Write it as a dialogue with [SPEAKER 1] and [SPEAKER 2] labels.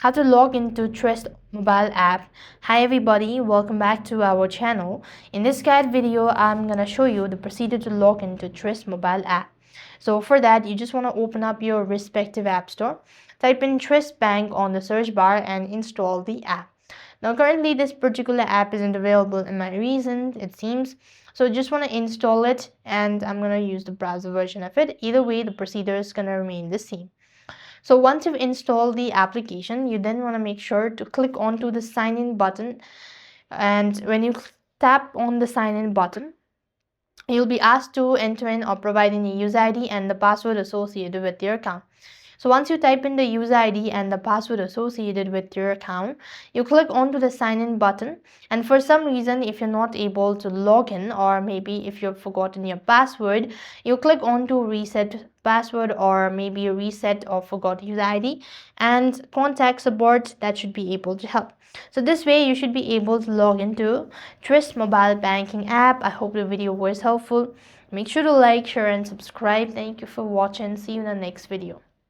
[SPEAKER 1] how to log into Trist mobile app. Hi everybody, welcome back to our channel. In this guide video, I'm gonna show you the procedure to log into Trist mobile app. So for that, you just want to open up your respective app store, type in Trist Bank on the search bar and install the app. Now currently this particular app isn't available in my region, it seems. So just want to install it, and I'm going to use the browser version of it. Either way, the procedure is going to remain the same. So once you've installed the application, you then want to make sure to click onto the sign in button. And when you tap on the sign in button, you'll be asked to enter in or provide any user ID and the password associated with your account. So once you type in the user ID and the password associated with your account, you click onto the sign in button, and for some reason if you're not able to log in, or maybe if you've forgotten your password, you click onto reset password or maybe reset or forgot user ID and contact support. That should be able to help. So this way you should be able to log into Trist mobile banking app. I hope the video was helpful. Make sure to like, share and subscribe. Thank you for watching. See you in the next video.